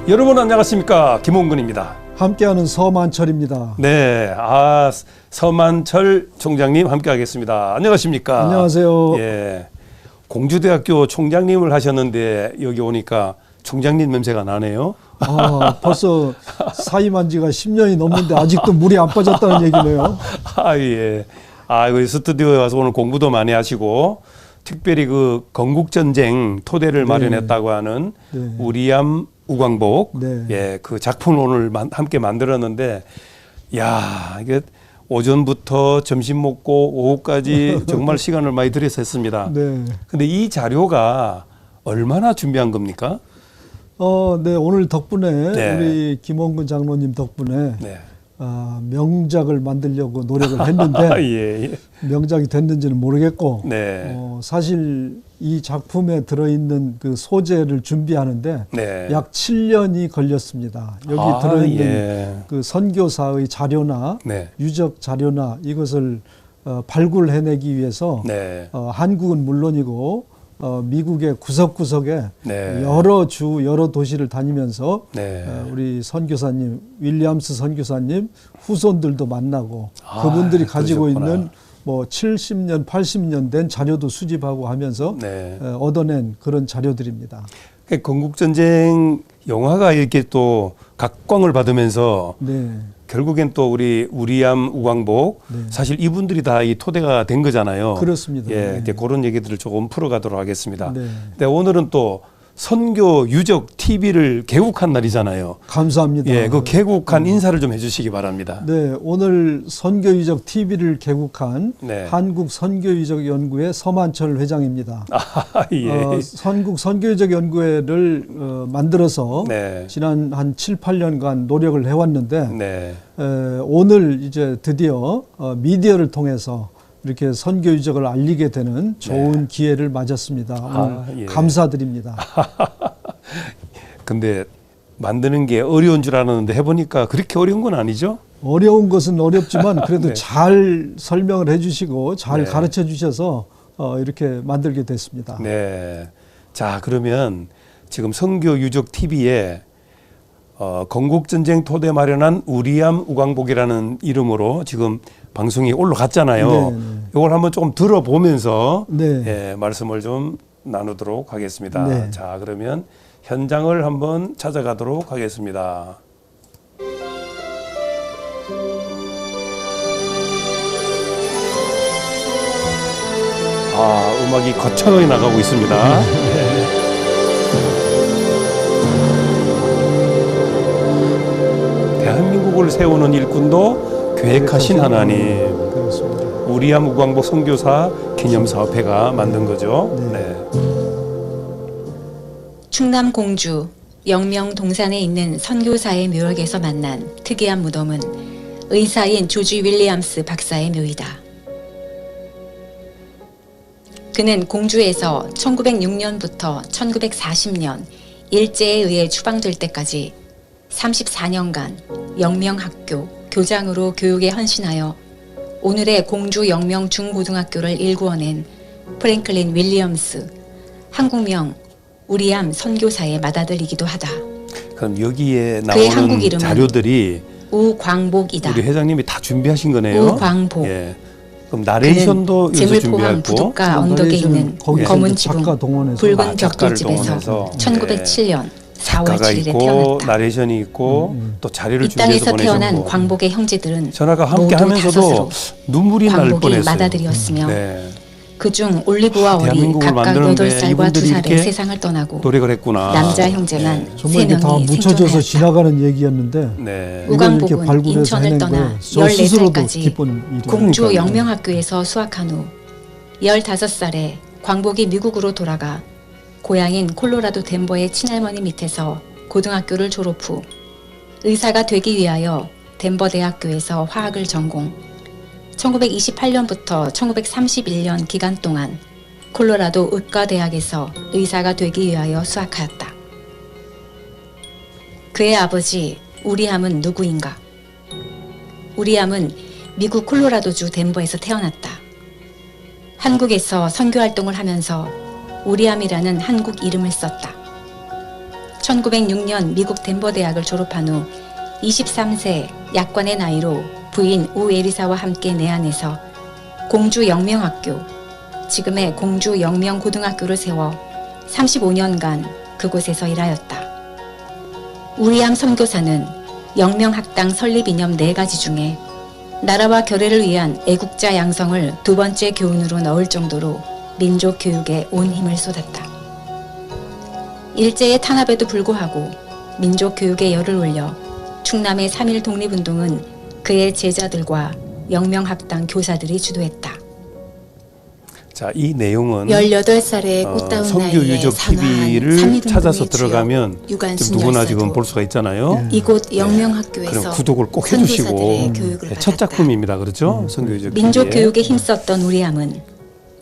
여러분 안녕하십니까, 김홍근입니다. 함께하는 서만철입니다. 네, 서만철 총장님 함께하겠습니다. 안녕하십니까? 안녕하세요. 예, 공주대학교 총장님을 하셨는데 여기 오니까 총장님 냄새가 나네요. 벌써 사임한 지가 10년이 넘는데 아직도 물이 안 빠졌다는 얘기네요. 예. 그 스튜디오에 와서 오늘 공부도 많이 하시고 특별히 그 건국전쟁 토대를 마련했다고 하는 우리암 우광복, 예, 그 작품을 오늘 함께 만들었는데, 야, 이게 오전부터 점심 먹고 오후까지 정말 시간을 많이 들여서 했습니다. 네. 근데 이 자료가 얼마나 준비한 겁니까? 네, 오늘 덕분에 네. 우리 김홍근 장로님 덕분에 네. 명작을 만들려고 노력을 했는데 예. 명작이 됐는지는 모르겠고 네. 사실 이 작품에 들어있는 그 소재를 준비하는데 네. 약 7년이 걸렸습니다. 여기 들어있는 그 선교사의 자료나 네. 유적 자료나 이것을 발굴해내기 위해서 한국은 물론이고 미국의 구석구석에 여러 여러 도시를 다니면서 우리 선교사님, 윌리엄스 선교사님 후손들도 만나고 그분들이 가지고 그러셨구나. 있는 뭐 70년, 80년 된 자료도 수집하고 하면서 얻어낸 그런 자료들입니다. 건국전쟁 영화가 이렇게 또 각광을 받으면서 결국엔 또 우리 우리암 우광복 사실 이분들이 다 이 토대가 된 거잖아요. 그렇습니다. 예, 그런 얘기들을 조금 풀어가도록 하겠습니다. 근데 오늘은 또 선교 유적 TV를 개국한 날이잖아요. 감사합니다. 예, 그 개국한 인사를 좀 해주시기 바랍니다. 네, 오늘 선교 유적 TV를 개국한 한국 선교 유적 연구회 서만철 회장입니다. 한국 선교 유적 연구회를 만들어서 지난 한 7, 8년간 노력을 해왔는데 오늘 이제 드디어 미디어를 통해서 이렇게 선교 유적을 알리게 되는 좋은 기회를 맞았습니다. 감사드립니다. 근데 만드는 게 어려운 줄 알았는데 해보니까 그렇게 어려운 건 아니죠? 어려운 것은 어렵지만 그래도 잘 설명을 해주시고 잘 가르쳐 주셔서 이렇게 만들게 됐습니다. 네. 자, 그러면 지금 선교 유적 TV에 건국전쟁 토대 마련한 우리암 우광복이라는 이름으로 지금 방송이 올라갔잖아요. 이걸 한번 조금 들어보면서 말씀을 좀 나누도록 하겠습니다. 자, 그러면 현장을 한번 찾아가도록 하겠습니다. 음악이 거창하게 나가고 있습니다. 대한민국을 세우는 일꾼도 계획하신 하나님. 그렇습니다. 우리암 우광복 선교사 기념사업회가 만든 거죠. 충남 공주 영명 동산에 있는 선교사의 묘역에서 만난 특이한 무덤은 의사인 조지 윌리엄스 박사의 묘이다. 그는 공주에서 1906년부터 1940년 일제에 의해 추방될 때까지 34년간 영명학교 교장으로 교육에 헌신하여 오늘의 공주 영명 중고등학교를 일구어낸 프랭클린 윌리엄스, 한국명 우리암 선교사의 맏아들이기도 하다. 그럼 여기에 나오는 자료들이 우광복이다. 우리 회장님이 다 준비하신 거네요. 우광복. 그럼 나레이션도 여기서 준비했고, 부둣가 언덕에 있는 검은 지붕, 붉은 벽돌집에서 1907년 4월 7일에 태어났다. 나레이션이 있고 또 자료를 이 준비해서 땅에서 태어난 보내셨고 광복의 형제들은 전화가 함께 모두 하면서도 눈물이 날 광복의 뻔했어요. 맏아들이었으며 그중 올리브와 월이 각각 8살과 2살에 세상을 떠나고 노력을 했구나. 남자 형제만 정말 이게 다 3명이 묻혀져서 생존하였다. 지나가는 얘기였는데 우광복은 인천을 떠나 14살까지 공주 일이니까요. 영명학교에서 수학한 후 15살에 광복이 미국으로 돌아가 고향인 콜로라도 덴버의 친할머니 밑에서 고등학교를 졸업 후 의사가 되기 위하여 덴버 대학교에서 화학을 전공, 1928년부터 1931년 기간 동안 콜로라도 의과대학에서 의사가 되기 위하여 수학하였다. 그의 아버지 우리함은 누구인가? 우리함은 미국 콜로라도주 덴버에서 태어났다. 한국에서 선교활동을 하면서 우리함이라는 한국 이름을 썼다. 1906년 미국 덴버 대학을 졸업한 후 23세 약관의 나이로 부인 우에리사와 함께 내한에서 공주 영명학교, 지금의 공주 영명고등학교를 세워 35년간 그곳에서 일하였다. 우리암 선교사는 영명학당 설립 이념 4가지 중에 나라와 결의를 위한 애국자 양성을 2번째 교훈으로 넣을 정도로 민족 교육에 온 힘을 쏟았다. 일제의 탄압에도 불구하고 민족 교육에 열을 올려 충남의 3.1 독립운동은 그의 제자들과 영명학당 교사들이 주도했다. 자, 이 내용은 18살의 꽃다운 선교 나이에 유적 TV를 찾아서 들어가면 지금 누구나 지금 볼 수가 있잖아요. 이곳 영명학교에서 그럼 구독을 꼭 해주시고 교육을 첫 받았다. 작품입니다. 그렇죠? 선교 유적 민족 TV에. 교육에 힘썼던 우리암은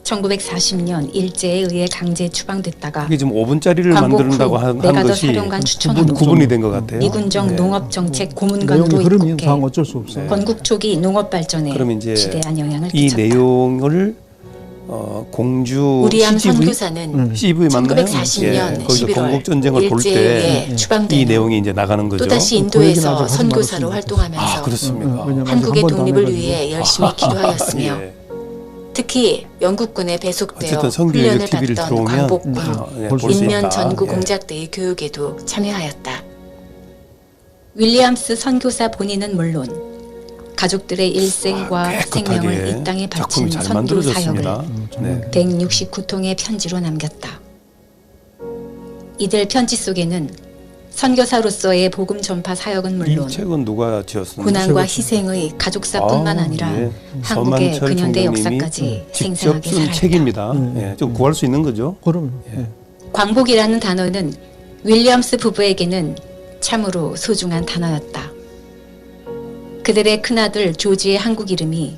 1940년 일제에 의해 강제 추방됐다가 이게 지금 5분짜리를 광복 만든다고 후 한 메가더 것이 사령관 추천으로 구분이 된 것 같아요. 미군정 네. 농업정책 고문관으로 내용이 흐름이 입국해 당 어쩔 수 없어요. 건국 초기 농업 발전에 그럼 이제 지대한 영향을 이 끼쳤다. 내용을 공주 우리암 CGV 선교사는 CGV 맞나요? 1940년 거기서 11월 건국 전쟁을 볼 일제에 때 의해 이 추방된 내용이 이제 나가는 거죠. 또다시 그 얘기는 인도에서 아직 하지 선교사로 말았으면 활동하면서 그렇습니까? 왜냐면 한국의 아직 한 번도 안 독립을 해가지고. 위해 열심히 기도하였으며 예. 특히 영국군에 배속되어 어쨌든 선교 훈련을 유적 TV를 받던 들어오면 광복군 볼 수 있다. 인면 전구 예. 공작대의 교육에도 참여하였다. 윌리엄스 선교사 본인은 물론 가족들의 일생과 생명을 깨끗하게 이 땅에 바친 작품이 잘 선교 사역을 만들어졌습니다. 네. 169통의 편지로 남겼다. 이들 편지 속에는 선교사로서의 복음 전파 사역은 물론 이 책은 누가 지었습니까? 고난과 희생의 가족사뿐만 아니라 예. 한국의 서만철 근현대 총장님이 역사까지 직접 생생하게 쓴 살아있다. 책입니다. 예, 좀 구할 수 있는 거죠. 그럼 예. 광복이라는 단어는 윌리엄스 부부에게는 참으로 소중한 단어였다. 그들의 큰아들 조지의 한국 이름이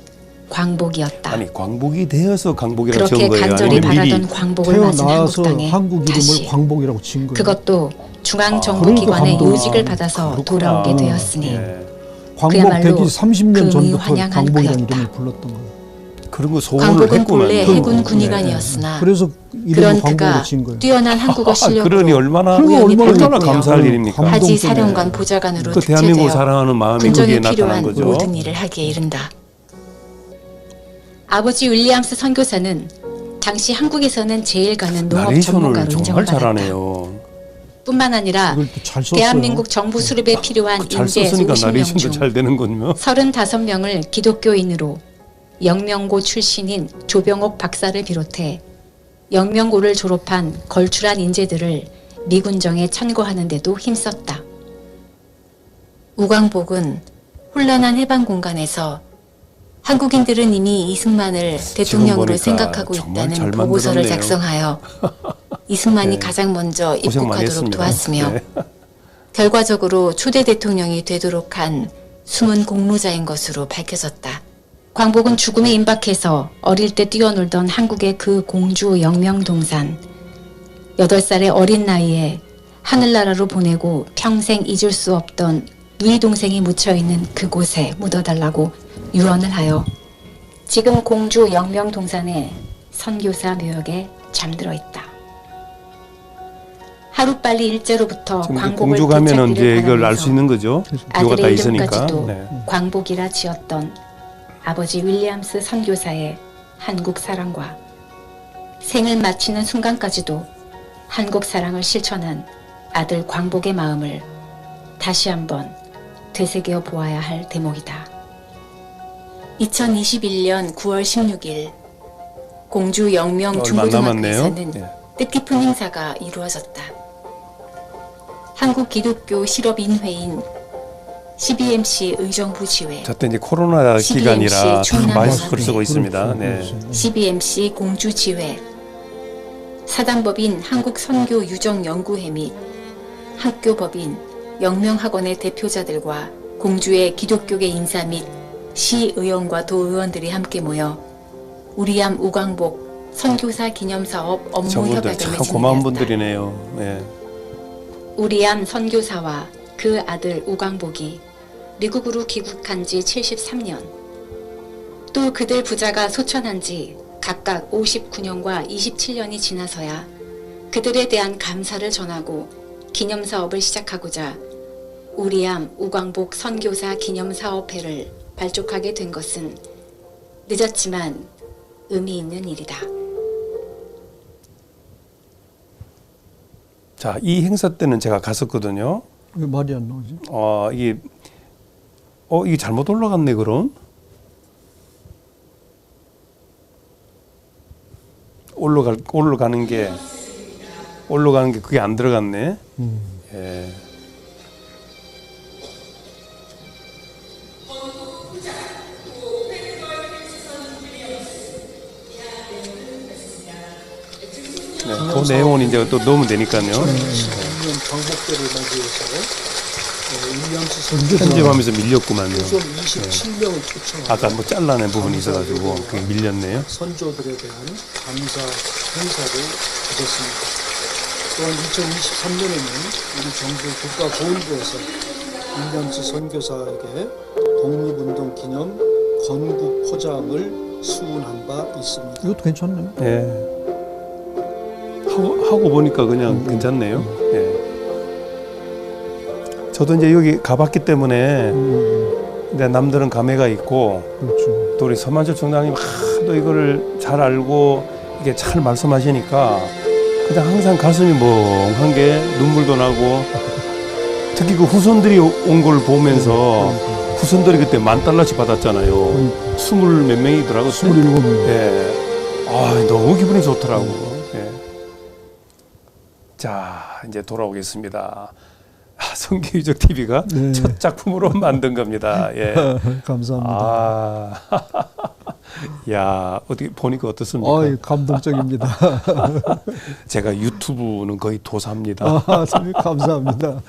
광복이었다. 아니 광복이 되어서 광복이라고 그렇게 지은 거예요. 간절히 아니면 미리 바라던 광복을 맞은 태어나서 한국 땅에 한국 이름을 다시 광복이라고 지은 거예요. 그것도 중앙정부 그러니까 기관의 광복. 요직을 받아서 그렇구나. 돌아오게 되었으니 예. 광복 그야말로 130년 금이 전부터 환영한 광복이라는 그였다. 이름을 불렀던 거예요. 그런 거 소원을 광복은 했구만요. 본래 그- 해군 네. 군의관이었으나 그래서 이름을 그런 광복으로 그가 지은 거예요. 뛰어난 한국어 그러니 실력으로 얼마나 우연히 얼마나 발탁되어 감사할 일입니까? 감동 하지 때문에. 사령관 보좌관으로 그 대한민국을 특채되어 사랑하는 마음이 군정에 거기에 나타난 필요한 거죠. 모든 일을 하기에 이른다. 아버지 윌리엄스 선교사는 당시 한국에서는 제일 가는 농업 나레이션을 전문가로 정말 인정받았다. 잘하네요. 뿐만 아니라 이걸 또잘 썼어요. 대한민국 정부 수립에 필요한 잘 인재 썼으니까 50명 나레이션도 중 잘 되는 거죠. 35명을 기독교인으로 영명고 출신인 조병옥 박사를 비롯해 영명고를 졸업한 걸출한 인재들을 미군정에 천거하는 데도 힘썼다. 우광복은 혼란한 해방 공간에서 한국인들은 이미 이승만을 대통령으로 보니까 생각하고 정말 잘 있다는 보고서를 만들었네요. 작성하여 이승만이 네. 가장 먼저 고생 많이 입국하도록 했습니다. 도왔으며 네. 결과적으로 초대 대통령이 되도록 한 숨은 공로자인 것으로 밝혀졌다. 광복은 죽음에 임박해서 어릴 때 뛰어놀던 한국의 그 공주 영명동산. 8살의 어린 나이에 하늘나라로 보내고 평생 잊을 수 없던 누이 동생이 묻혀있는 그곳에 묻어달라고 유언을 하여 지금 공주 영명동산의 선교사 묘역에 잠들어 있다. 하루빨리 일제로부터 지금 광복을 공주 가면은 이제 되찾기를 이걸 알 수 바라면서 있는 거죠. 묘가 다 아들의 있으니까. 이름까지도 네. 광복이라 지었던 아버지 윌리엄스 선교사의 한국 사랑과 생을 마치는 순간까지도 한국 사랑을 실천한 아들 광복의 마음을 다시 한번 되새겨 보아야 할 대목이다. 2021년 9월 16일 공주 영명 얼마 안 남았네요. 중고등학교에서는 네. 뜻깊은 행사가 이루어졌다. 한국 기독교 실업인회인 CBMC 의정부 지회, 저때 이제 코로나 CBMC 기간이라 다 충남 마스크를 쓰고 원내. 있습니다. 네. 그렇죠. CBMC 공주 지회, 사단법인 한국선교유정연구회 및 학교법인 영명학원의 대표자들과 공주의 기독교계 인사 및 시의원과 도의원들이 함께 모여 우리암 우광복 선교사 기념사업 업무 저분들 협약을 참 맺은 고마운 일이었다. 분들이네요. 네. 우리암 선교사와 그 아들 우광복이 미국으로 귀국한 지 73년, 또 그들 부자가 소천한 지 각각 59년과 27년이 지나서야 그들에 대한 감사를 전하고 기념 사업을 시작하고자 우리암 우광복 선교사 기념 사업회를 발족하게 된 것은 늦었지만 의미 있는 일이다. 자, 이 행사 때는 제가 갔었거든요. 왜 말이 안 나오지? 이게 잘못 올라갔네, 그럼? 올라가는 게 그게 안 들어갔네. 예. 네, 그 내용은 이제 또 넣으면 되니까요. 광복절을 맞이해서 윌리엄스 편집하면서 밀렸구만요. 27명을 초청하고 아까 뭐 잘라낸 부분이 있어가지고 그게 밀렸네요. 선조들에 대한 감사 행사를 가졌습니다. 또한 2023년에는 우리 정부 국가보훈부에서 윌리엄스 선교사에게 독립운동 기념 건국 포장을 수운한 바 있습니다. 이것도 괜찮네요. 예. 하고 보니까 그냥 괜찮네요. 예. 저도 이제 여기 가봤기 때문에 근데 남들은 감회가 있고 그렇죠. 또 우리 서만철 총장님 하도 이거를 잘 알고 이게 잘 말씀하시니까 그냥 항상 가슴이 멍한 게 눈물도 나고 특히 그 후손들이 온 걸 보면서 후손들이 그때 $10,000씩 받았잖아요. 20 몇 명이더라고요. 27명. 예. 너무 기분이 좋더라고. 예. 자, 이제 돌아오겠습니다. 성교유적 TV가 네. 첫 작품으로 만든 겁니다. 예. 감사합니다. 야, 어떻게 보니까 어떻습니까? 감동적입니다. 제가 유튜브는 거의 도사입니다. 감사합니다.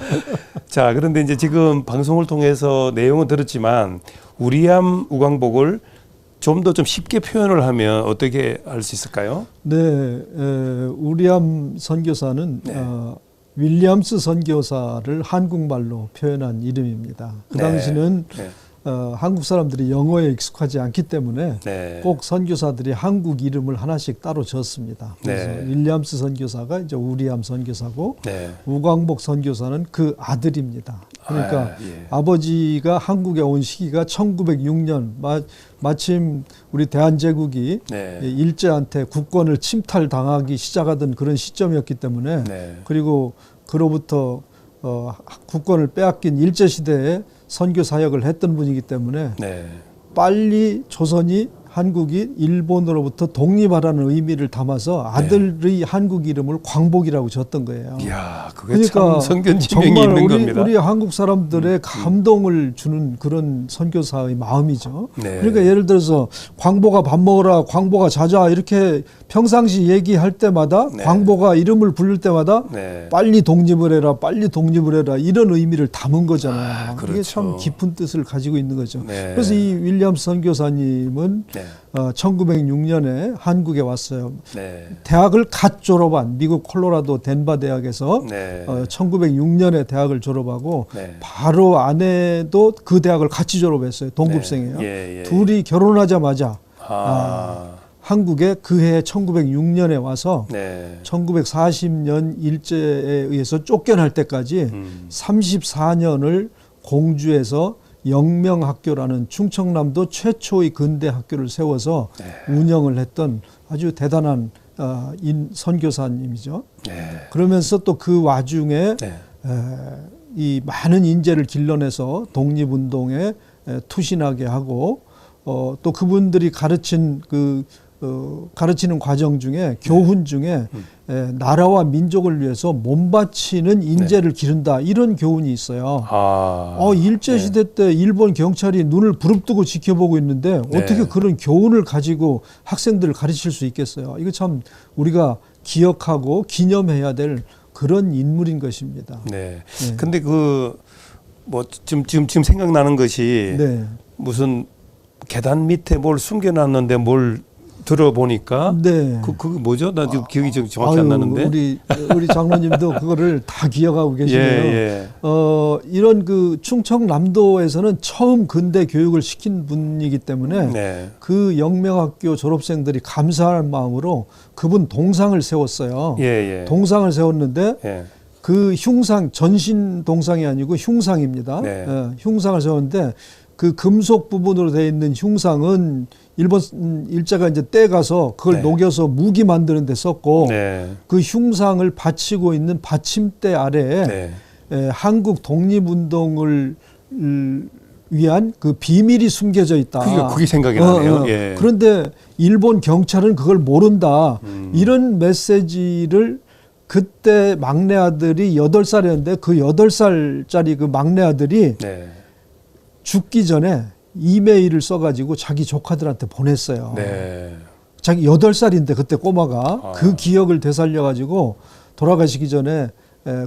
자, 그런데 이제 지금 방송을 통해서 내용은 들었지만 우리암 우광복을 좀 더 좀 쉽게 표현을 하면 어떻게 할 수 있을까요? 네, 우리암 선교사는 네. 윌리엄스 선교사를 한국말로 표현한 이름입니다. 그 네. 당시는 네. 한국 사람들이 영어에 익숙하지 않기 때문에 네. 꼭 선교사들이 한국 이름을 하나씩 따로 졌습니다. 그래서 네. 윌리엄스 선교사가 이제 우리암 선교사고 네. 우광복 선교사는 그 아들입니다. 그러니까 예. 아버지가 한국에 온 시기가 1906년 마침 우리 대한제국이 네. 일제한테 국권을 침탈당하기 시작하던 그런 시점이었기 때문에 네. 그리고 그로부터 국권을 빼앗긴 일제시대에 선교 사역을 했던 분이기 때문에 네. 빨리 조선이 한국이 일본으로부터 독립하라는 의미를 담아서 아들의 한국 이름을 광복이라고 졌던 거예요. 이야, 그게 참 선견지명이 정말 있는 겁니다. 우리 한국 사람들의 감동을 주는 그런 선교사의 마음이죠. 네. 그러니까 예를 들어서 광보가 밥 먹어라, 광보가 자자 이렇게 평상시 얘기할 때마다 네. 광보가 이름을 부를 때마다 네. 빨리 독립을 해라, 빨리 독립을 해라 이런 의미를 담은 거잖아요. 그렇죠. 이게 참 깊은 뜻을 가지고 있는 거죠. 네. 그래서 이 윌리엄스 선교사님은 네. 1906년에 한국에 왔어요. 네. 대학을 갓 졸업한 미국 콜로라도 덴버 대학에서 네. 1906년에 대학을 졸업하고 네. 바로 아내도 그 대학을 같이 졸업했어요. 동급생이에요. 네. 예, 예. 둘이 결혼하자마자 아. 한국에 그해 1906년에 와서 네. 1940년 일제에 의해서 쫓겨날 때까지 34년을 공주에서 영명학교라는 충청남도 최초의 근대 학교를 세워서 네. 운영을 했던 아주 대단한 선교사님이죠. 네. 그러면서 또 그 와중에 네. 이 많은 인재를 길러내서 독립운동에 투신하게 하고 또 그분들이 가르친 가르치는 과정 중에 교훈 중에 나라와 민족을 위해서 몸바치는 인재를 기른다 이런 교훈이 있어요. 일제시대 때 일본 경찰이 눈을 부릅뜨고 지켜보고 있는데 어떻게 그런 교훈을 가지고 학생들을 가르칠 수 있겠어요. 이거 참 우리가 기억하고 기념해야 될 그런 인물인 것입니다. 네. 근데 지금 생각나는 것이 무슨 계단 밑에 뭘 숨겨놨는데 뭘 들어보니까 그거 뭐죠? 나 지금 기억이 정확히 안 나는데. 우리 장로님도 그거를 다 기억하고 계시네요. 예. 이런 그 충청남도에서는 처음 근대 교육을 시킨 분이기 때문에 그 영명학교 졸업생들이 감사할 마음으로 그분 동상을 세웠어요. 동상을 세웠는데 그 흉상, 전신 동상이 아니고 흉상입니다. 네. 흉상을 세웠는데 그 금속 부분으로 되어 있는 흉상은 일본 일제가 이제 떼가서 그걸 네. 녹여서 무기 만드는 데 썼고 네. 그 흉상을 받치고 있는 받침대 아래에 네. 한국 독립운동을 위한 그 비밀이 숨겨져 있다. 그게 생각이 나네요. 예. 그런데 일본 경찰은 그걸 모른다. 이런 메시지를 그때 막내 아들이 8살이었는데 그 8살짜리 그 막내 아들이 네. 죽기 전에 이메일을 써가지고 자기 조카들한테 보냈어요. 네. 자기 8살인데 그때 꼬마가 그 기억을 되살려가지고 돌아가시기 전에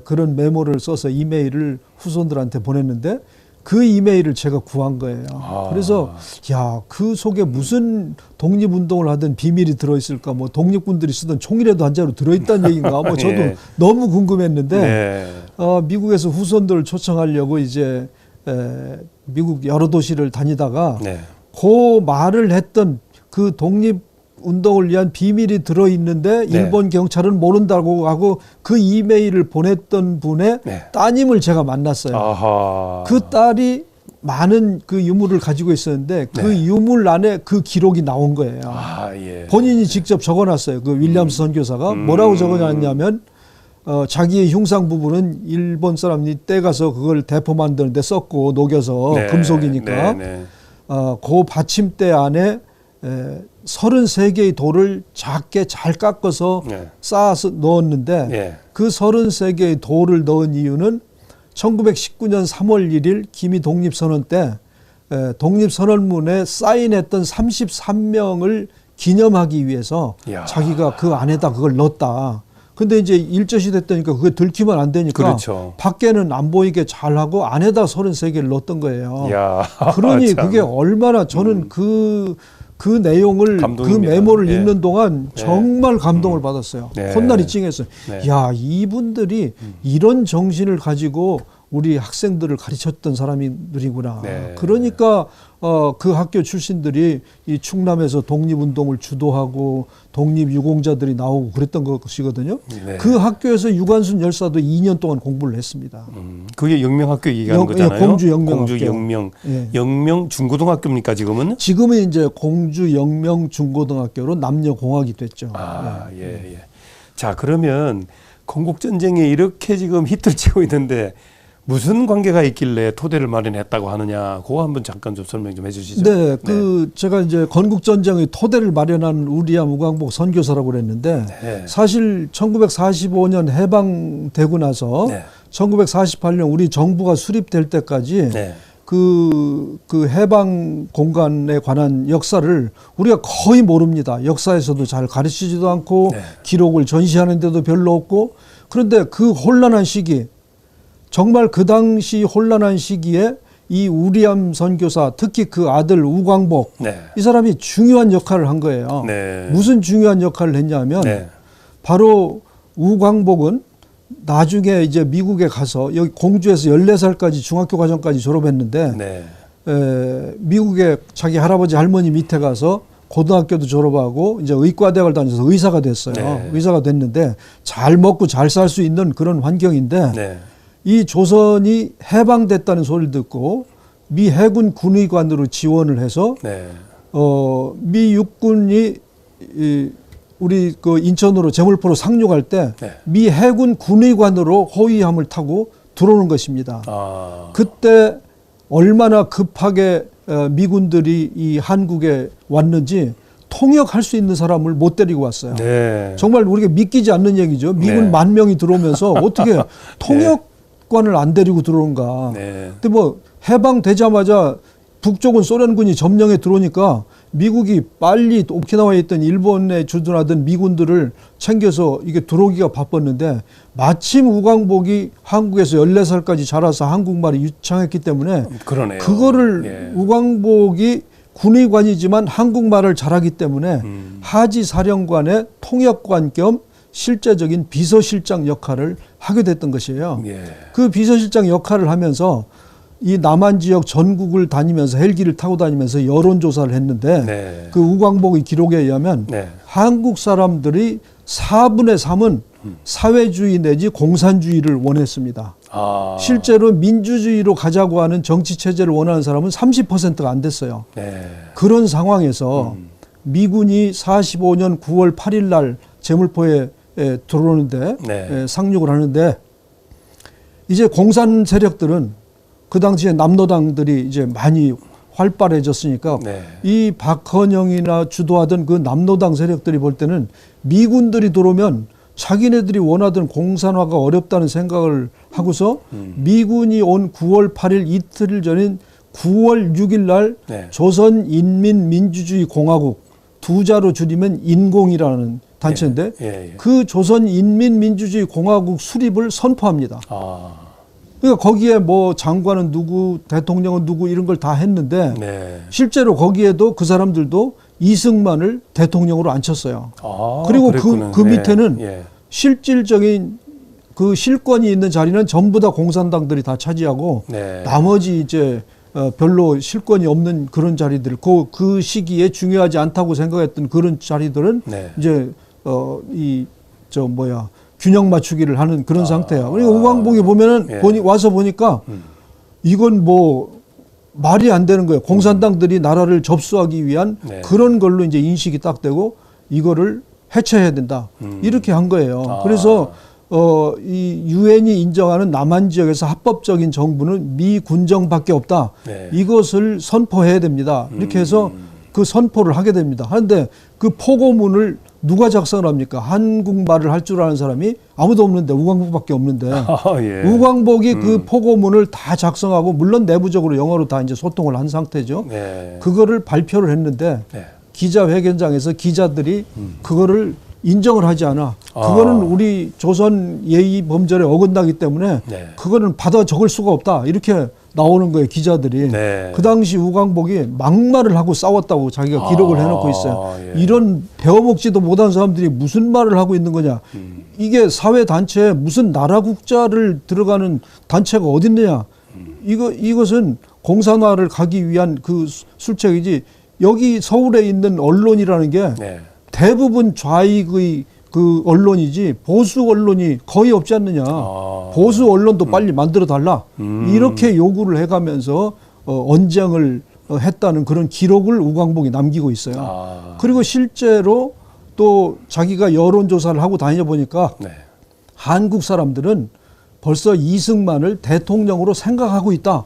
그런 메모를 써서 이메일을 후손들한테 보냈는데 그 이메일을 제가 구한 거예요. 그래서 야, 그 속에 무슨 독립운동을 하던 비밀이 들어있을까? 뭐 독립군들이 쓰던 총이라도 한 자루 들어있다는 얘기인가? 뭐 저도 예. 너무 궁금했는데 네. 미국에서 후손들을 초청하려고 이제 미국 여러 도시를 다니다가 네. 그 말을 했던 그 독립운동을 위한 비밀이 들어있는데 네. 일본 경찰은 모른다고 하고 그 이메일을 보냈던 분의 네. 따님을 제가 만났어요. 아하. 그 딸이 많은 그 유물을 가지고 있었는데 그 네. 유물 안에 그 기록이 나온 거예요. 예. 본인이 직접 적어놨어요. 그 윌리엄스 선교사가 뭐라고 적어놨냐면 자기의 흉상 부분은 일본 사람이 떼가서 그걸 대포 만드는 데 썼고 녹여서 네. 금속이니까 네. 그 받침대 안에 33개의 돌을 작게 잘 깎아서 네. 쌓아서 넣었는데 네. 그 33개의 돌을 넣은 이유는 1919년 3월 1일 기미 독립선언 때 독립선언문에 사인했던 33명을 기념하기 위해서 야. 자기가 그 안에다 그걸 넣었다. 근데 이제 일제시대 때니까 그게 들키면 안 되니까 그렇죠. 밖에는 안 보이게 잘하고 안에다 33개를 넣었던 거예요. 야. 그러니 참. 그게 얼마나 저는 그 내용을 감동입니다. 그 메모를 예. 읽는 동안 네. 정말 감동을 받았어요. 네. 콧날이 찡했어요. 네. 야, 이분들이 이런 정신을 가지고 우리 학생들을 가르쳤던 사람들이구나. 네. 그러니까 그 학교 출신들이 이 충남에서 독립운동을 주도하고 독립유공자들이 나오고 그랬던 것이거든요. 네. 그 학교에서 유관순 열사도 2년 동안 공부를 했습니다. 그게 영명학교 얘기하는 거잖아요. 공주 영명학교. 공주 영명. 예. 영명 중고등학교입니까 지금은? 지금은 이제 공주 영명 중고등학교로 남녀 공학이 됐죠. 예. 자, 그러면 건국전쟁에 이렇게 지금 히트를 치고 있는데 무슨 관계가 있길래 토대를 마련했다고 하느냐, 그거 한번 잠깐 좀 설명 좀 해주시죠. 네, 제가 이제 건국전쟁의 토대를 마련한 우리암 우광복 선교사라고 그랬는데 네. 사실 1945년 해방되고 나서 네. 1948년 우리 정부가 수립될 때까지 네. 그 해방 공간에 관한 역사를 우리가 거의 모릅니다. 역사에서도 잘 가르치지도 않고 네. 기록을 전시하는 데도 별로 없고, 그런데 그 혼란한 시기, 정말 그 당시 혼란한 시기에 이 우리암 선교사, 특히 그 아들 우광복, 네. 이 사람이 중요한 역할을 한 거예요. 네. 무슨 중요한 역할을 했냐면 네. 바로 우광복은 나중에 이제 미국에 가서 여기 공주에서 14살까지 중학교 과정까지 졸업했는데 네. 미국에 자기 할아버지 할머니 밑에 가서 고등학교도 졸업하고 이제 의과대학을 다녀서 의사가 됐어요. 네. 의사가 됐는데 잘 먹고 잘 살 수 있는 그런 환경인데 네. 이 조선이 해방됐다는 소리를 듣고 미 해군 군의관으로 지원을 해서 네. 미 육군이 우리 그 인천으로 제물포로 상륙할 때 미 네. 해군 군의관으로 호위함을 타고 들어오는 것입니다. 그때 얼마나 급하게 미군들이 이 한국에 왔는지 통역할 수 있는 사람을 못 데리고 왔어요. 네. 정말 우리가 믿기지 않는 얘기죠. 미군 네. 10,000명이 들어오면서 어떻게 통역관을 안 데리고 들어오는가. 네. 근데 뭐 해방되자마자 북쪽은 소련군이 점령해 들어오니까 미국이 빨리 오키나와에 있던 일본에 주둔하던 미군들을 챙겨서 이게 들어오기가 바빴는데 마침 우광복이 한국에서 14살까지 자라서 한국말이 유창했기 때문에 그러네요. 그거를 우광복이 군의관이지만 한국말을 잘하기 때문에 하지 사령관의 통역관 겸 실제적인 비서실장 역할을 하게 됐던 것이에요. 그 비서실장 역할을 하면서 이 남한 지역 전국을 다니면서 헬기를 타고 다니면서 여론조사를 했는데 그 우광복의 기록에 의하면 한국 사람들이 4분의 3은 사회주의 내지 공산주의를 원했습니다. 실제로 민주주의로 가자고 하는 정치 체제를 원하는 사람은 30%가 안 됐어요. 네. 그런 상황에서 미군이 45년 9월 8일 날 제물포에 들어오는데 네. 상륙을 하는데 이제 공산 세력들은 그 당시에 남노당들이 이제 많이 활발해졌으니까 네. 이 박헌영이나 주도하던 그 남노당 세력들이 볼 때는 미군들이 들어오면 자기네들이 원하던 공산화가 어렵다는 생각을 하고서 미군이 온 9월 8일 이틀 전인 9월 6일 날 네. 조선인민민주주의 공화국 두 자로 줄이면 인공이라는 단체인데 그 조선인민민주주의 공화국 수립을 선포합니다. 그러니까 거기에 뭐 장관은 누구, 대통령은 누구 이런 걸 다 했는데 네. 실제로 거기에도 그 사람들도 이승만을 대통령으로 앉혔어요. 그리고 그 밑에는 실질적인 그 실권이 있는 자리는 전부 다 공산당들이 다 차지하고 나머지 이제 별로 실권이 없는 그런 자리들, 그 시기에 중요하지 않다고 생각했던 그런 자리들은 이제 균형 맞추기를 하는 그런 상태야. 그러니까 우광복이 보면은 와서 보니까 이건 뭐 말이 안 되는 거예요. 공산당들이 나라를 접수하기 위한 그런 걸로 이제 인식이 딱 되고 이거를 해체해야 된다. 이렇게 한 거예요. 그래서 이 유엔이 인정하는 남한 지역에서 합법적인 정부는 미 군정밖에 없다. 이것을 선포해야 됩니다. 이렇게 해서 그 선포를 하게 됩니다. 하는데 그 포고문을 누가 작성을 합니까? 한국말을 할 줄 아는 사람이 아무도 없는데, 우광복밖에 없는데 우광복이 그 포고문을 다 작성하고 물론 내부적으로 영어로 다 이제 소통을 한 상태죠. 그거를 발표를 했는데 기자회견장에서 기자들이 그거를 인정을 하지 않아. 그거는 우리 조선 예의 범절에 어긋나기 때문에 그거는 받아 적을 수가 없다. 이렇게 나오는 거예요, 기자들이. 그 당시 우광복이 막말을 하고 싸웠다고 자기가 기록을 해놓고 있어요. 이런 배워먹지도 못한 사람들이 무슨 말을 하고 있는 거냐. 이게 사회단체에 무슨 나라 국자를 들어가는 단체가 어딨느냐. 이것은 공산화를 가기 위한 그 술책이지. 여기 서울에 있는 언론이라는 게 대부분 좌익의 그 언론이지 보수 언론이 거의 없지 않느냐. 보수 언론도 빨리 만들어 달라. 이렇게 요구를 해가면서 언쟁을 했다는 그런 기록을 우광복이 남기고 있어요. 그리고 실제로 또 자기가 여론조사를 하고 다녀보니까 한국 사람들은 벌써 이승만을 대통령으로 생각하고 있다.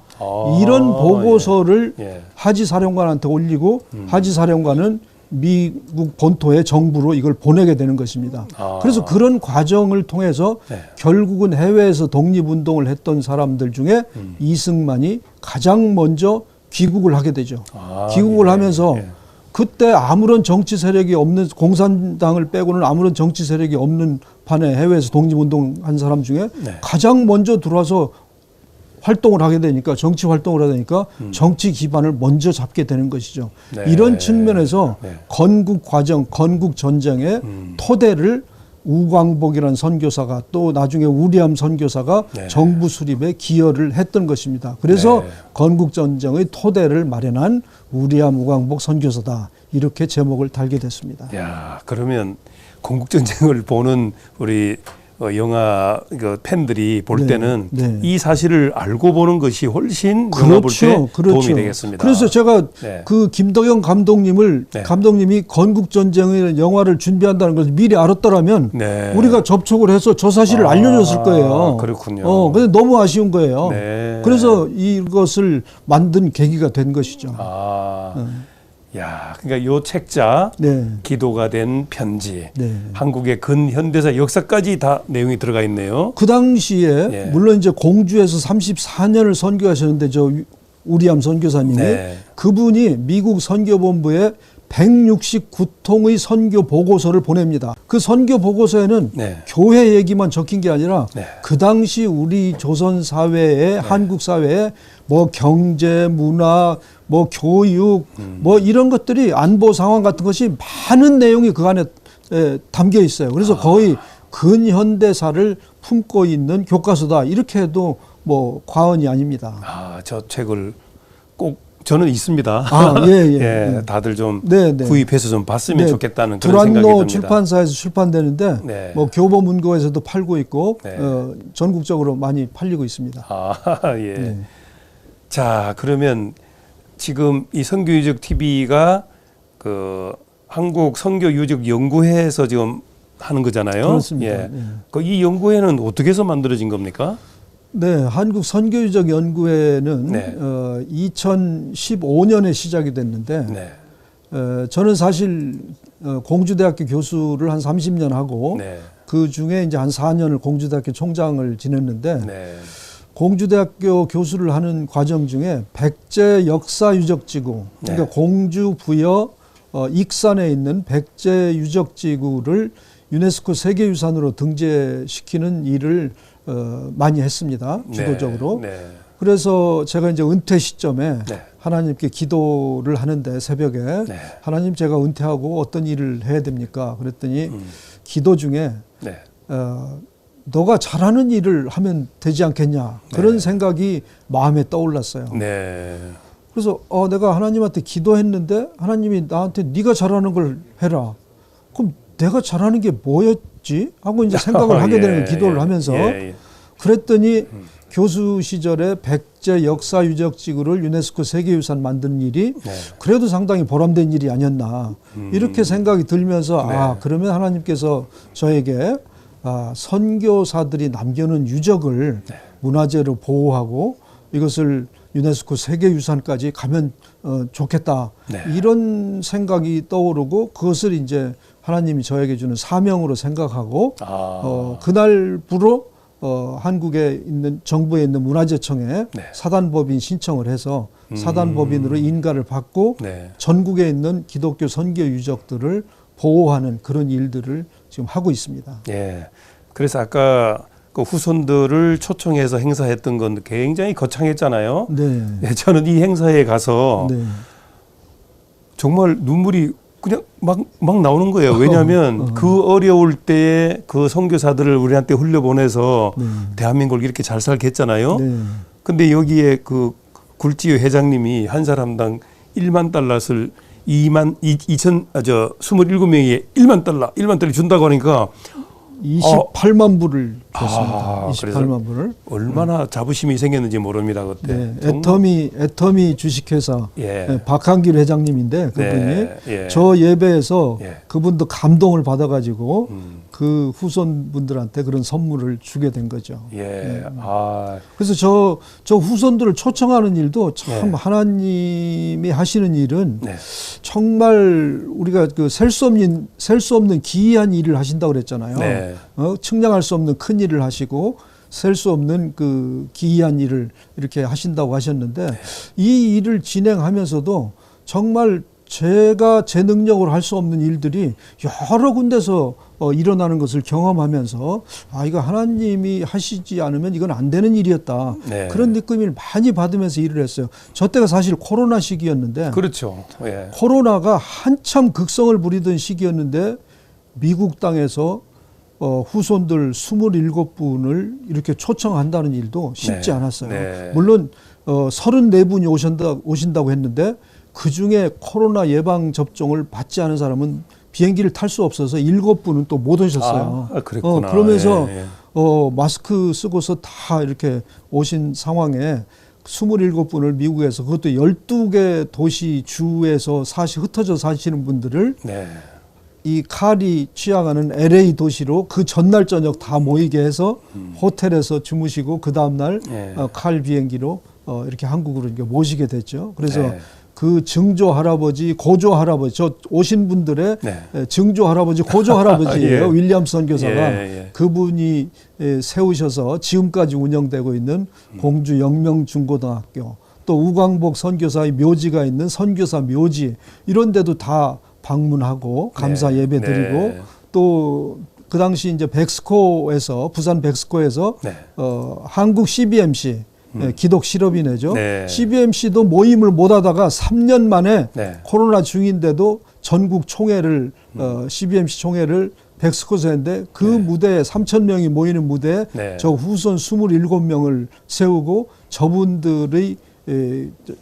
이런 보고서를 하지 사령관한테 올리고 하지 사령관은 미국 본토의 정부로 이걸 보내게 되는 것입니다. 그래서 그런 과정을 통해서 결국은 해외에서 독립운동을 했던 사람들 중에 이승만이 가장 먼저 귀국을 하게 되죠. 귀국을 하면서 그때 아무런 정치 세력이 없는, 공산당을 빼고는 아무런 정치 세력이 없는 판에 해외에서 독립운동한 사람 중에 가장 먼저 들어와서 활동을 하게 되니까, 정치 활동을 하게 되니까 정치 기반을 먼저 잡게 되는 것이죠. 이런 측면에서 건국 과정, 건국 전쟁의 토대를 우광복이라는 선교사가 또 나중에 우리함 선교사가 정부 수립에 기여를 했던 것입니다. 그래서 건국 전쟁의 토대를 마련한 우리함 우광복 선교사다. 이렇게 제목을 달게 됐습니다. 야, 그러면 건국 전쟁을 보는 우리 영화 팬들이 볼 때는 이 사실을 알고 보는 것이 훨씬 영화 볼 때 도움이 되겠습니다. 그래서 제가 그 김덕영 감독님이 건국전쟁의 영화를 준비한다는 것을 미리 알았더라면 우리가 접촉을 해서 저 사실을 알려줬을 거예요. 그렇군요. 근데 너무 아쉬운 거예요. 그래서 이것을 만든 계기가 된 것이죠. 야, 그러니까 요 책자 기도가 된 편지, 한국의 근현대사 역사까지 다 내용이 들어가 있네요. 그 당시에 물론 이제 공주에서 34년을 선교하셨는데 저 우리함 선교사님이 그분이 미국 선교본부에 169통의 선교 보고서를 보냅니다. 그 선교 보고서에는 교회 얘기만 적힌 게 아니라 그 당시 우리 조선 사회에 한국 사회에 뭐 경제, 문화, 뭐 교육, 뭐 이런 것들이 안보 상황 같은 것이 많은 내용이 그 안에 담겨 있어요. 그래서 거의 근현대사를 품고 있는 교과서다. 이렇게 해도 뭐 과언이 아닙니다. 저 책을 꼭 저는 있습니다. 예. 다들 좀 네. 구입해서 좀 봤으면 좋겠다는 그런 두란노 생각이 듭니다. 출판사에서 출판되는데 네. 뭐 교보문고에서도 팔고 있고 네. 전국적으로 많이 팔리고 있습니다. 예. 네. 자, 그러면 지금 이 선교유적 TV가 그 한국 선교유적연구회에서 지금 하는 거잖아요. 그렇습니다. 예. 이 연구회는 어떻게 해서 만들어진 겁니까? 네, 한국 선교유적연구회는 네. 2015년에 시작이 됐는데 네. 저는 사실 공주대학교 교수를 한 30년 하고 네. 그 중에 이제 한 4년을 공주대학교 총장을 지냈는데 네. 공주대학교 교수를 하는 과정 중에 백제 역사유적지구, 그러니까 네. 공주 부여 익산에 있는 백제 유적지구를 유네스코 세계유산으로 등재시키는 일을 많이 했습니다. 주도적으로. 네. 네. 그래서 제가 이제 은퇴 시점에 네. 하나님께 기도를 하는데 새벽에 네. 하나님 제가 은퇴하고 어떤 일을 해야 됩니까? 그랬더니 기도 중에 네. 너가 잘하는 일을 하면 되지 않겠냐 그런 네. 생각이 마음에 떠올랐어요. 네. 그래서 내가 하나님한테 기도했는데 하나님이 나한테 네가 잘하는 걸 해라. 그럼 내가 잘하는 게 뭐였지? 하고 이제 생각을 하게 되는 거예요. 기도를 하면서. 그랬더니 교수 시절에 백제 역사유적지구를 유네스코 세계유산 만드는 일이 그래도 상당히 보람된 일이 아니었나. 이렇게 생각이 들면서 그러면 하나님께서 저에게 선교사들이 남겨놓은 유적을 문화재로 보호하고 이것을 유네스코 세계유산까지 가면 좋겠다. 이런 생각이 떠오르고 그것을 이제 하나님이 저에게 주는 사명으로 생각하고 그날부로 한국에 있는 정부에 있는 문화재청에 사단법인 신청을 해서 사단법인으로 인가를 받고 전국에 있는 기독교 선교 유적들을 보호하는 그런 일들을 지금 하고 있습니다. 예. 그래서 아까 그 후손들을 초청해서 행사했던 건 굉장히 거창했잖아요. 네. 예, 저는 이 행사에 가서 정말 눈물이 그냥 막 나오는 거예요. 왜냐하면 그 어려울 때에 그 선교사들을 우리한테 흘려보내서 대한민국을 이렇게 잘 살게 했잖아요. 근데 여기에 그 굴지회 회장님이 한 사람당 1만 달러를 27명에게 1만 달러 준다고 하니까 28만 불을 줬습니다. 28만 불을. 얼마나 자부심이 생겼는지 모릅니다. 그때. 애터미 주식회사 박한길 회장님인데 그분이 저 예배에서 그분도 감동을 받아가지고 그 후손분들한테 그런 선물을 주게 된 거죠. 그래서 저 후손들을 초청하는 일도 참 하나님이 하시는 일은 정말 우리가 그 셀 수 없는 기이한 일을 하신다고 그랬잖아요. 측량할 수 없는 큰 일을 하시고 셀 수 없는 그 기이한 일을 이렇게 하신다고 하셨는데 이 일을 진행하면서도 정말 제가 제 능력으로 할 수 없는 일들이 여러 군데서 일어나는 것을 경험하면서 이거 하나님이 하시지 않으면 이건 안 되는 일이었다. 그런 느낌을 많이 받으면서 일을 했어요. 저 때가 사실 코로나 시기였는데 그렇죠. 코로나가 한참 극성을 부리던 시기였는데 미국 땅에서 후손들 27분을 이렇게 초청한다는 일도 쉽지 않았어요. 물론 34분이 오신다고 했는데 그중에 코로나 예방 접종을 받지 않은 사람은 비행기를 탈 수 없어서 7분은 또 못 오셨어요. 그랬구나. 그러면서 마스크 쓰고서 다 이렇게 오신 상황에 27분을 미국에서 그것도 12개 도시 주에서 흩어져 사시는 분들을 이 칼이 취향하는 LA 도시로 그 전날 저녁 다 모이게 해서 호텔에서 주무시고 그 다음날 칼 비행기로 이렇게 한국으로 이렇게 모시게 됐죠. 그래서 그 증조 할아버지, 고조 할아버지, 저 오신 분들의 증조 할아버지, 고조 할아버지예요. 윌리엄스 선교사가 그분이 세우셔서 지금까지 운영되고 있는 공주 영명중고등학교, 또 우광복 선교사의 묘지가 있는 선교사 묘지 이런 데도 다 방문하고 감사 예배 드리고 또 그 당시 이제 백스코에서 부산 백스코에서 한국 CBMC 기독 실업인회죠. CBMC도 모임을 못 하다가 3년 만에 코로나 중인데도 전국 총회를 CBMC 총회를 백스코에서 했는데 그 무대에 3,000명이 모이는 무대에 저 후손 27명을 세우고 저분들의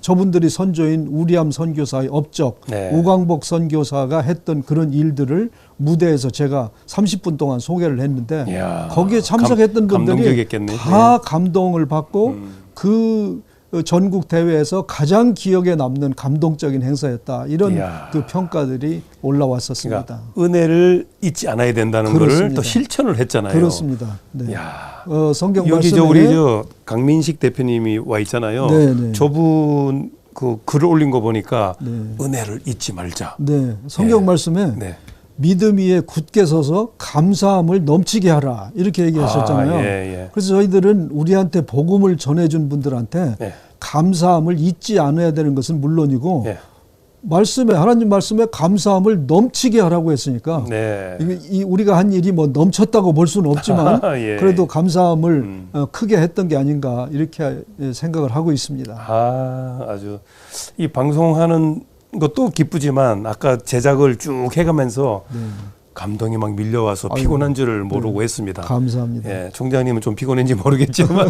저분들이 선조인 우리암 선교사의 업적, 네. 우광복 선교사가 했던 그런 일들을 무대에서 제가 30분 동안 소개를 했는데 이야, 거기에 참석했던 분들이 감동적이었겠네. 다 감동을 받고 그 전국 대회에서 가장 기억에 남는 감동적인 행사였다. 이런 이야. 그 평가들이 올라왔었습니다. 그러니까 은혜를 잊지 않아야 된다는 것을 그렇습니다. 또 실천을 했잖아요. 그렇습니다. 네. 이야. 성경 여기 말씀에 우리 강민식 대표님이 와 있잖아요. 네네. 저분 그 글을 올린 거 보니까 네. 은혜를 잊지 말자. 네. 성경 네. 말씀에 네. 믿음 위에 굳게 서서 감사함을 넘치게 하라 이렇게 얘기하셨잖아요. 예, 예. 그래서 저희들은 우리한테 복음을 전해준 분들한테 네. 감사함을 잊지 않아야 되는 것은 물론이고 예. 말씀에 하나님 말씀에 감사함을 넘치게 하라고 했으니까 네. 우리가 한 일이 뭐 넘쳤다고 볼 수는 없지만 예. 그래도 감사함을 크게 했던 게 아닌가 이렇게 생각을 하고 있습니다. 아주 이 방송하는 것도 기쁘지만 아까 제작을 쭉 해가면서 네. 감동이 막 밀려와서 아유, 피곤한 줄을 모르고 했습니다. 감사합니다. 예, 총장님은 좀 피곤한지 모르겠지만.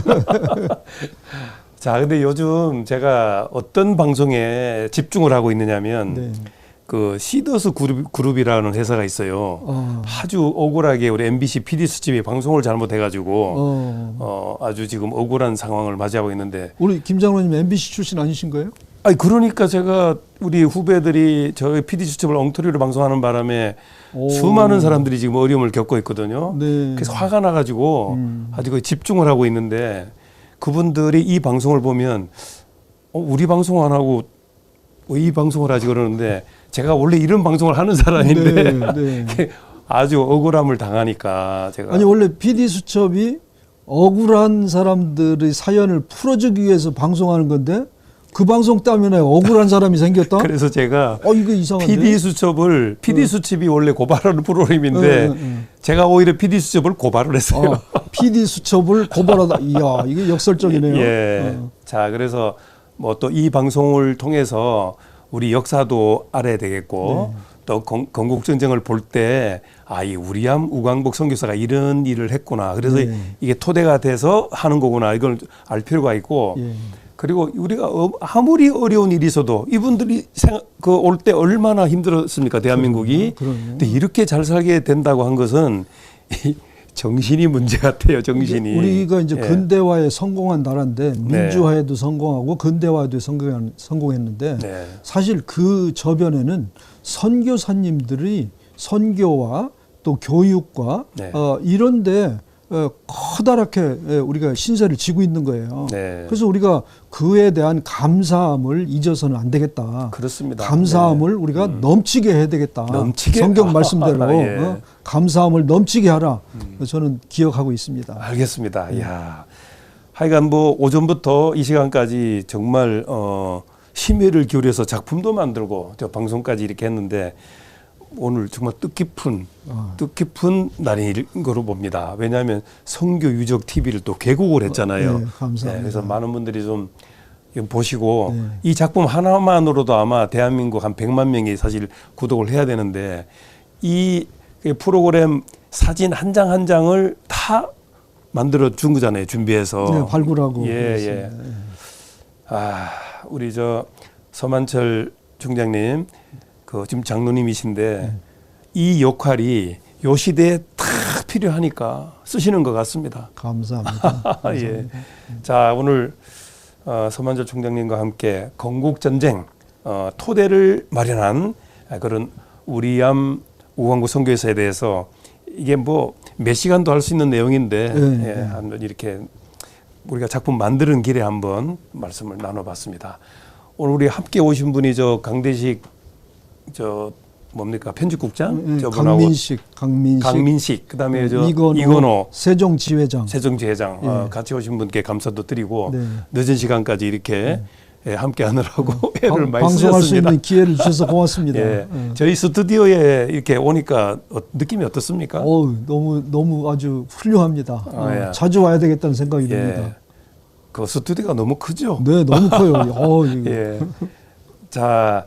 자, 근데 요즘 제가 어떤 방송에 집중을 하고 있느냐면 네. 그 시더스 그룹이라는 회사가 있어요. 아주 억울하게 우리 MBC PD 수첩이 방송을 잘못해가지고 아주 지금 억울한 상황을 맞이하고 있는데. 우리 김 장로님 MBC 출신 아니신 거예요? 아니 그러니까 제가 우리 후배들이 저희 PD 수첩을 엉터리로 방송하는 바람에 수많은 사람들이 지금 어려움을 겪고 있거든요. 네. 그래서 화가 나가지고 아주 거의 집중을 하고 있는데 그분들이 이 방송을 보면 우리 방송 안 하고 이 방송을 하지 그러는데 제가 원래 이런 방송을 하는 사람인데 네, 네. 아주 억울함을 당하니까 제가 아니 원래 PD 수첩이 억울한 사람들의 사연을 풀어주기 위해서 방송하는 건데 그 방송 때문에 억울한 사람이 생겼다? 그래서 제가 이거 이상한데? PD 수첩이 원래 고발하는 프로그램인데 제가 오히려 PD 수첩을 고발을 했어요. PD 수첩을 고발하다. 이야, 이게 역설적이네요. 예. 자, 그래서 뭐 또 이 방송을 통해서 우리 역사도 알아야 되겠고 또 건국전쟁을 볼 때 이 우리암 우광복 선교사가 이런 일을 했구나. 그래서 이게 토대가 돼서 하는 거구나. 이걸 알 필요가 있고 그리고 우리가 아무리 어려운 일이 있어도 이분들이 올 때 얼마나 힘들었습니까? 대한민국이. 근데 이렇게 잘 살게 된다고 한 것은 정신이 문제 같아요. 정신이. 우리가 이제 근대화에 성공한 나라인데 민주화에도 성공하고 근대화에도 성공했는데 사실 그 저변에는 선교사님들이 선교와 또 교육과 이런데 커다랗게 우리가 신세를 지고 있는 거예요. 그래서 우리가 그에 대한 감사함을 잊어서는 안 되겠다. 그렇습니다. 감사함을 우리가 넘치게 해야 되겠다. 넘치게? 성경 말씀대로 감사함을 넘치게 하라. 저는 기억하고 있습니다. 알겠습니다. 이야. 하여간 뭐 오전부터 이 시간까지 정말 심혈을 기울여서 작품도 만들고 저 방송까지 이렇게 했는데 오늘 정말 뜻깊은 날인 거로 봅니다. 왜냐하면 선교 유적 TV를 또 개국을 했잖아요. 네, 감사합니다. 그래서 많은 분들이 좀 보시고 이 작품 하나만으로도 아마 대한민국 한 100만 명이 사실 구독을 해야 되는데 이 프로그램 사진 한 장 한 장을 다 만들어 준 거잖아요. 준비해서. 네, 발굴하고. 예. 우리 서만철 총장님 지금 장로님이신데 이 역할이 요 시대에 딱 필요하니까 쓰시는 것 같습니다. 감사합니다. 예. 자, 오늘 서만철 총장님과 함께 건국전쟁 토대를 마련한 그런 우리암 우광복 선교사에 대해서 이게 뭐 몇 시간도 할 수 있는 내용인데 한번 이렇게 우리가 작품 만드는 길에 한번 말씀을 나눠봤습니다. 오늘 우리 함께 오신 분이 강대식 뭡니까 편집국장 저분하고 강민식 그다음에 이건호 세종지회장 같이 오신 분께 감사도 드리고 늦은 시간까지 이렇게 함께 하느라고 애를 많이 쓰셨습니다. 방송할 수 있는 기회를 주셔서 고맙습니다. 저희 스튜디오에 이렇게 오니까 느낌이 어떻습니까? 너무 아주 훌륭합니다. 자주 와야 되겠다는 생각이 듭니다. 그 스튜디오가 너무 크죠? 네, 너무 커요. 자,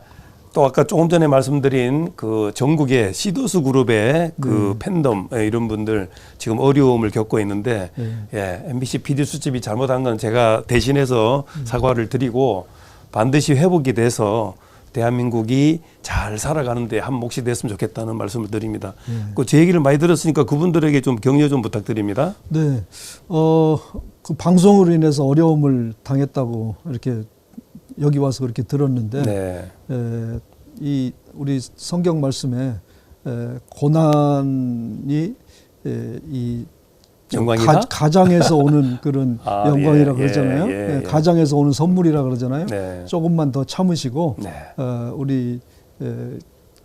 또 아까 조금 전에 말씀드린 그 전국의 시더스 그룹의 그 팬덤 이런 분들 지금 어려움을 겪고 있는데 예, MBC PD 수첩이 잘못한 건 제가 대신해서 사과를 드리고 반드시 회복이 돼서 대한민국이 잘 살아가는데 한 몫이 됐으면 좋겠다는 말씀을 드립니다. 제 얘기를 많이 들었으니까 그분들에게 좀 격려 좀 부탁드립니다. 네, 그 방송으로 인해서 어려움을 당했다고 이렇게 여기 와서 그렇게 들었는데, 네. 이 우리 성경 말씀에 고난이 이 영광이다? 가장에서 오는 그런 영광이라 그러잖아요. 예. 가장에서 오는 선물이라 그러잖아요. 네. 조금만 더 참으시고 네. 우리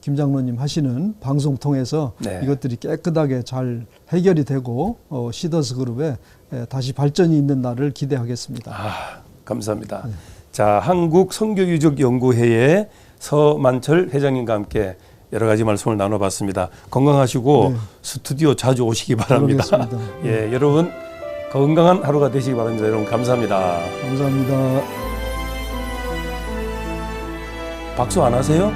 김 장로님 하시는 방송 통해서 네. 이것들이 깨끗하게 잘 해결이 되고 시더스 그룹에 다시 발전이 있는 날을 기대하겠습니다. 감사합니다. 자, 한국 선교유적연구회의 서만철 회장님과 함께 여러 가지 말씀을 나눠봤습니다. 건강하시고 스튜디오 자주 오시기 바랍니다. 예, 여러분 건강한 하루가 되시기 바랍니다. 여러분 감사합니다. 감사합니다. 박수 안 하세요?